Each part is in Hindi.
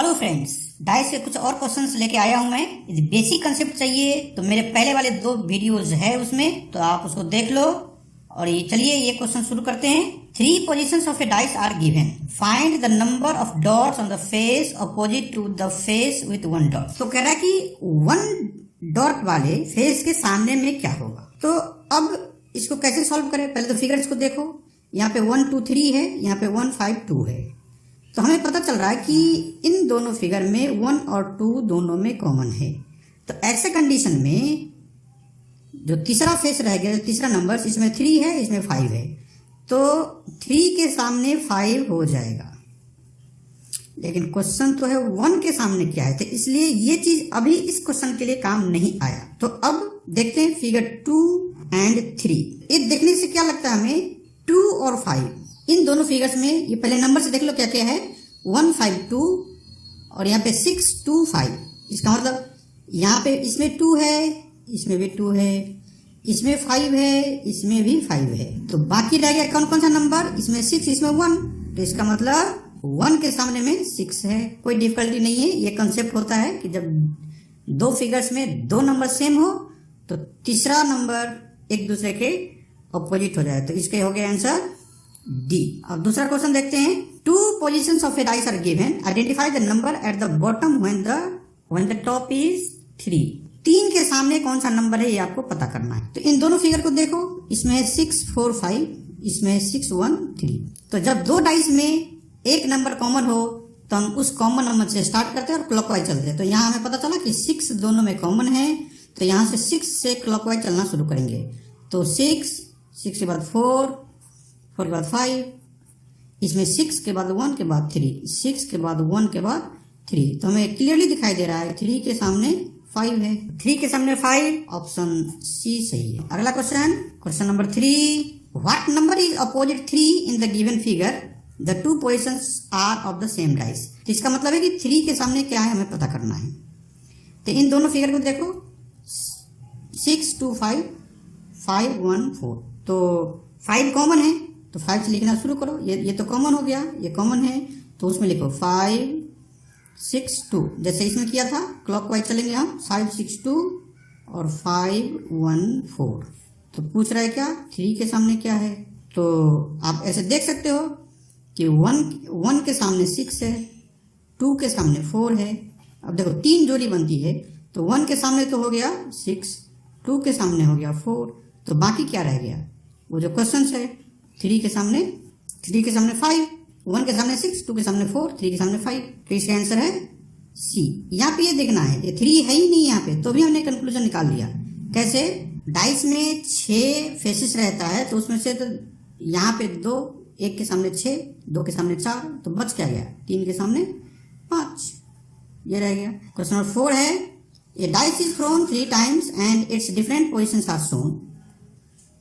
हेलो फ्रेंड्स, डाइस के कुछ और क्वेश्चंस लेके आया हूं मैं। यदि बेसिक कंसेप्ट चाहिए तो मेरे पहले वाले 2 वीडियोस है उसमें, तो आप उसको देख लो। और ये चलिए ये क्वेश्चन शुरू करते हैं। 3 positions of a dice are given, find the number of dots on the face opposite to the face with 1 dot. तो कह रहा है कि 1 डॉट वाले फेस के सामने में क्या होगा। तो अब इसको कैसे सॉल्व करें, पहले तो फिगर्स को देखो। यहाँ पे 1 2 3 है, यहाँ पे 1 5 2 है। तो हमें पता चल रहा है कि इन दोनों फिगर में 1 और 2 दोनों में कॉमन है। तो ऐसे कंडीशन में जो तीसरा फेस रह गया, तीसरा नंबर, इसमें 3 है, इसमें 5 है, तो 3 के सामने 5 हो जाएगा। लेकिन क्वेश्चन तो है 1 के सामने क्या है, तो इसलिए ये चीज अभी इस क्वेश्चन के लिए काम नहीं आया। तो अब देखते हैं फिगर 2 एंड 3। ये देखने से क्या लगता है हमें, 2 और 5 इन दोनों फिगर्स में, ये पहले नंबर से देख लो क्या क्या है, 1 5 2 और यहाँ पे 6 2 5। इसका मतलब यहाँ पे इसमें 2 है, इसमें भी 2 है, इसमें 5 है, इसमें भी 5 है। तो बाकी रह गया कौन कौन सा नंबर, इसमें 6, इसमें 1। तो इसका मतलब 1 के सामने में 6 है। कोई डिफिकल्टी नहीं है। ये कंसेप्ट होता है कि जब 2 फिगर्स में 2 नंबर सेम हो तो तीसरा नंबर एक दूसरे के अपोजिट हो जाए। तो इसके हो गया आंसर डी। अब दूसरा क्वेश्चन देखते हैं। 2 positions of a dice are given, identify the number at the bottom when the top is 3। 3 के सामने कौन सा नंबर है ये आपको पता करना है। तो इन दोनों फिगर को देखो, इसमें 6 4 5, इसमें 6 1 3। तो जब 2 डाइस में एक नंबर कॉमन हो तो हम उस कॉमन नंबर से स्टार्ट करते हैं और क्लॉकवाइज चलते हैं। तो यहाँ हमें पता चला कि 6 दोनों में कॉमन है, तो यहाँ से 6 से क्लॉकवाइज चलना शुरू करेंगे। तो 6 के बाद 4 के बाद 5, इसमें 6 के बाद 1 के बाद 3, 6 के बाद 1 के बाद 3। तो हमें क्लियरली दिखाई दे रहा है 3 के सामने 5 है। 3 के सामने 5, ऑप्शन सी सही है। अगला question number 3, what number is opposite 3 in the given figure, the 2 positions are of the same dice. तो इसका मतलब है कि 3 के सामने क्या है हमें पता करना है। तो इन दोनों फिगर को देखो, 6 2 5 5 1 4। तो 5 कॉमन है, तो 5 से लिखना शुरू करो। ये तो कॉमन हो गया, ये कॉमन है, तो उसमें लिखो 5 6 2। जैसे इसमें किया था क्लॉकवाइज चलेंगे हम, 5 6 2 और 5 1 4। तो पूछ रहा है क्या 3 के सामने क्या है। तो आप ऐसे देख सकते हो कि 1 के सामने 6 है, 2 के सामने 4 है। अब देखो 3 जोड़ी बनती है, तो 1 के सामने तो हो गया 6, 2 के सामने हो गया 4, तो बाकी क्या रह गया, वो जो क्वेश्चन है 3 के सामने 5, 1 के सामने 6, 2 के सामने 4, 3 के सामने 5। तो इसका आंसर है सी। यहाँ पे ये देखना है, ये 3 है ही नहीं यहाँ पे, तो भी हमने कंक्लूजन निकाल लिया। कैसे, डाइस में 6 फेसेस रहता है, तो उसमें से तो यहाँ पे 2, 1 के सामने 6, 2 के सामने 4, तो बच क्या गया, 3 के सामने 5, ये रह गया। क्वेश्चन नंबर 4 है, a dice is thrown 3 times and its different positions are shown.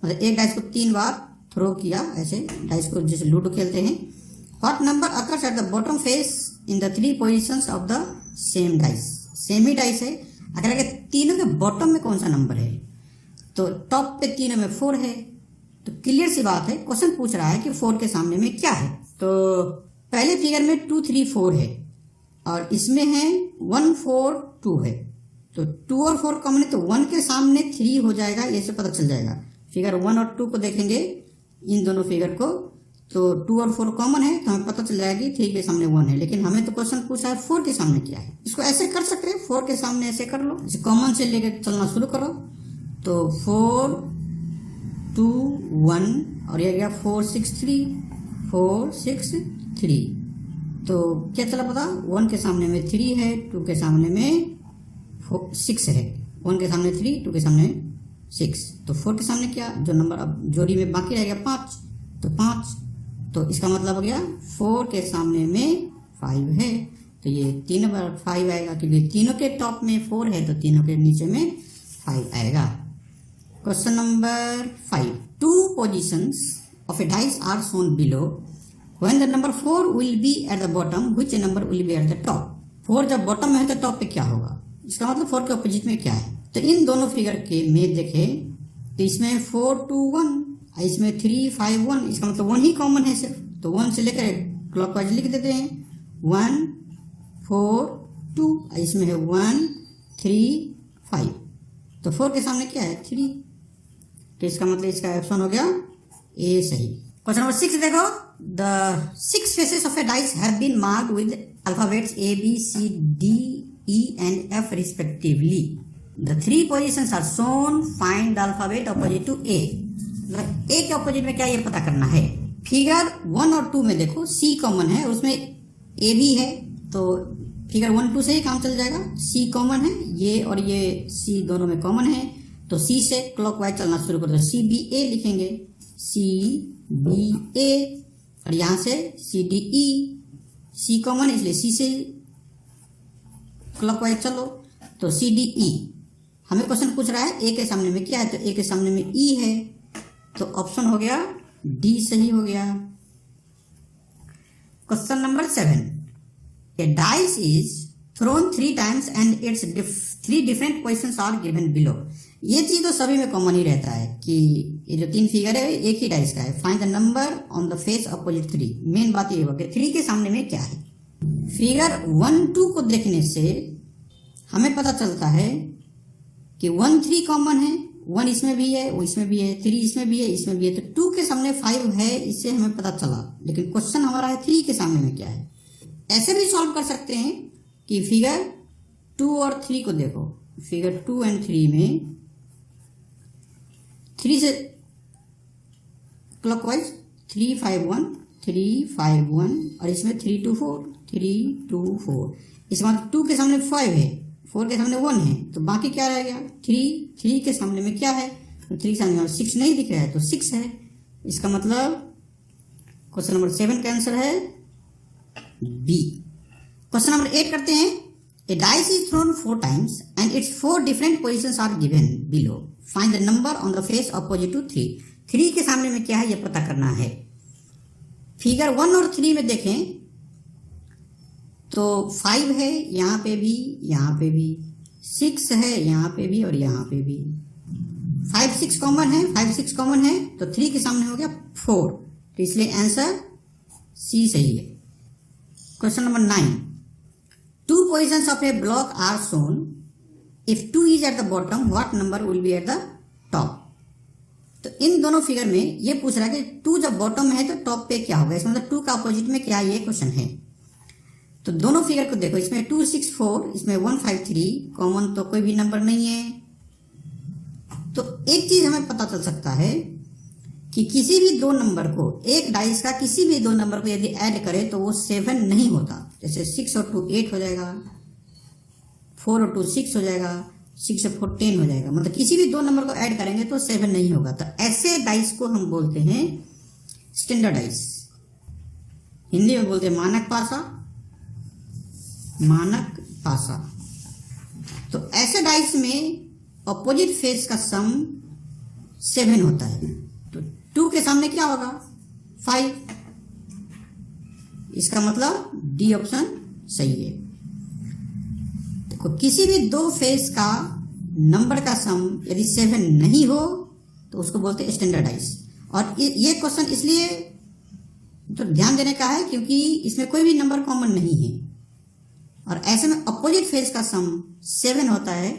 मतलब एक डाइस को 3 बार थ्रो किया, ऐसे डाइस को जैसे लूडो खेलते हैं। What number occurs at the bottom face in the 3 positions of the same dice. Same he dice है, अगर तीनों के बॉटम में कौन सा नंबर है, तो टॉप पे तीनों में 4 है। तो क्लियर सी बात है, क्वेश्चन पूछ रहा है कि 4 के सामने में क्या है। तो पहले फिगर में 2 3 4 है और इसमें है 1 4 2 है। तो 2 और 4 कॉमन है, तो 1 के सामने 3 हो जाएगा, ये से पता चल जाएगा। फिगर 1 और 2 को देखेंगे, इन दोनों फिगर को, तो 2 और 4 कॉमन है, तो हमें पता चल जाएगा कि 3 के सामने 1 है। लेकिन हमें तो क्वेश्चन पूछा है 4 के सामने क्या है। इसको ऐसे कर सकते हैं, 4 के सामने ऐसे कर लो, इसे कॉमन से लेकर चलना शुरू करो। तो 4 2 1 और ये गया 4 6 3, 4 6 3। तो क्या चला पता, 1 के सामने में 3 है, 2 के सामने में 6 है, 1 के सामने 3, 2 के सामने 6। तो 4 के सामने क्या, जो नंबर अब जोड़ी में बाकी रह गया 5, तो 5। तो इसका मतलब हो गया 4 के सामने में 5 है, तो ये 3 बार 5 आएगा, क्योंकि तीनों के टॉप में 4 है, तो तीनों के नीचे में 5 आएगा। Question number 5, 2 positions of a dice are shown below, when the number 4 will be at the bottom, which number will be at the top. 4 जब बॉटम में है तो टॉप पे क्या होगा, इसका मतलब 4 के अपोजिट में क्या है। तो इन दोनों फिगर के में देखें, तो इसमें 4 2 1, इसमें 3 5 1, इसका मतलब 1 ही कॉमन है सिर्फ। तो 1 से लेकर क्लॉकवाइज लिख देते हैं, 1 4 2, इसमें है 1 3 5, तो 4 के सामने क्या है 3, तो इसका मतलब इसका ऑप्शन हो गया ए सही। क्वेश्चन नंबर 6 देखो, the 6 faces of a dice have been marked with alphabets A B C D E and F respectively. The 3 positions are shown. Find the alphabet opposite to A. मतलब A के ऑपोजिट में क्या ये पता करना है। फिगर 1 और 2 में देखो C कॉमन है, उसमें A भी है, तो फिगर 1 2 से ही काम चल जाएगा। C कॉमन है, ये और ये C दोनों में कॉमन है, तो C से क्लॉकवाइज चलना शुरू कर दो। C B A लिखेंगे, C B A, और यहाँ से C D E, C common है इसलिए C से क्लॉकवाइज चलो, तो C D E। हमें क्वेश्चन पूछ रहा है A के सामने में क्या है, तो A के सामने में E है, तो ऑप्शन हो गया D सही हो गया। Question number 7, a dice is thrown 3 times and its 3 different positions are given below. ये चीज तो सभी में कॉमन ही रहता है कि ये जो 3 फिगर है एक ही डाइस का है। Find the number on the face opposite 3। Main बात ये होगी 3 के सामने में क्या है। फिगर 1 2 को देखने से हमें पता चलता है कि 1 3 कॉमन है, 1 इसमें भी है, वो इसमें भी है, 3 इसमें भी है, इसमें भी है, तो 2 के सामने 5 है, इससे हमें पता चला। लेकिन क्वेश्चन हमारा है 3 के सामने में क्या है। ऐसे भी सॉल्व कर सकते हैं कि फिगर 2 और 3 को देखो, फिगर 2 एंड 3 में 3 से क्लॉकवाइज 3 5 1 3 5 1, और इसमें 3 2 4 3 2 4। इसके बाद 2 के सामने 5 है, 4 के सामने 1 है, तो बाकी क्या रह गया 3 के सामने में क्या है, तो 3 के सामने 6 नहीं दिख रहा है, तो 6 है। इसका मतलब क्वेश्चन नंबर 7 का आंसर है बी। क्वेश्चन नंबर 8 करते हैं। A dice is thrown 4 times and its 4 different positions are given below. Find the number on the face opposite to 3। 3 के सामने में क्या है ये पता करना है। फिगर 1 और 3 में देखें तो 5 है, यहाँ पे भी, यहाँ पे भी 6 है, यहाँ पे भी और यहाँ पे भी 5 6 कॉमन है, 5 6 कॉमन है, तो 3 के सामने हो गया 4, तो इसलिए आंसर सी सही है। Question number 9, 2 positions of a block are shown. If 2 is at the bottom what number will be at the top. तो इन दोनों फिगर में ये पूछ रहा है कि 2 जब बॉटम है तो टॉप पे क्या होगा, इसका मतलब 2 का अपोजिट में क्या है, ये क्वेश्चन है। तो दोनों फिगर को देखो, इसमें 2 6 4, इसमें 1 5 3, कॉमन तो कोई भी नंबर नहीं है। तो एक चीज हमें पता चल सकता है कि किसी भी 2 नंबर को, एक डाइस का किसी भी 2 नंबर को यदि ऐड करें तो वो 7 नहीं होता। जैसे 6 और 2 8 हो जाएगा, 4 और 2 6 हो जाएगा, 6 और 4 10 हो जाएगा। मतलब किसी भी 2 नंबर को ऐड करेंगे तो 7 नहीं होगा। तो ऐसे डाइस को हम बोलते हैं स्टैंडर्ड डाइस, हिंदी में बोलते हैं मानक पासा, मानक पासा। तो ऐसे डाइस में अपोजिट फेस का सम 7 होता है, तो 2 के सामने क्या होगा 5। इसका मतलब डी ऑप्शन सही है। देखो किसी भी 2 फेस का नंबर का सम यदि 7 नहीं हो तो उसको बोलते हैं स्टैंडर्ड डाइस। और ये क्वेश्चन इसलिए तो ध्यान देने का है क्योंकि इसमें कोई भी नंबर कॉमन नहीं है, और ऐसे में अपोजिट फेस का सम 7 होता है।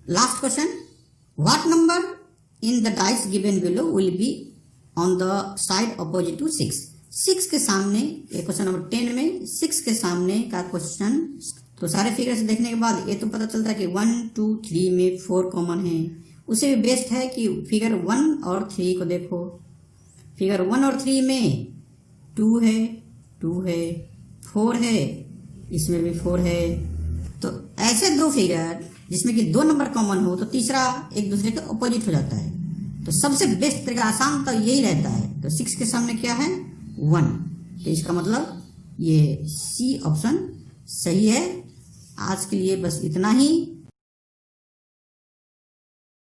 Last question, what number in the dice given below will be on the side opposite to 6। 6 के सामने, ये क्वेश्चन नंबर 10 में 6 के सामने का क्वेश्चन। तो सारे फिगर से देखने के बाद ये तो पता चलता है कि 1 2 3 में 4 कॉमन है। उसे भी बेस्ट है कि फिगर 1 और 3 को देखो। फिगर 1 और 3 में 2 है, 2 है, 4 है, इसमें भी 4 है। तो ऐसे 2 फिगर जिसमें कि 2 नंबर कॉमन हो तो तीसरा एक दूसरे के अपोजिट हो जाता है। तो सबसे बेस्ट तरीका, आसान तो यही रहता है। तो 6 के सामने क्या है 1, तो इसका मतलब ये सी ऑप्शन सही है। आज के लिए बस इतना ही।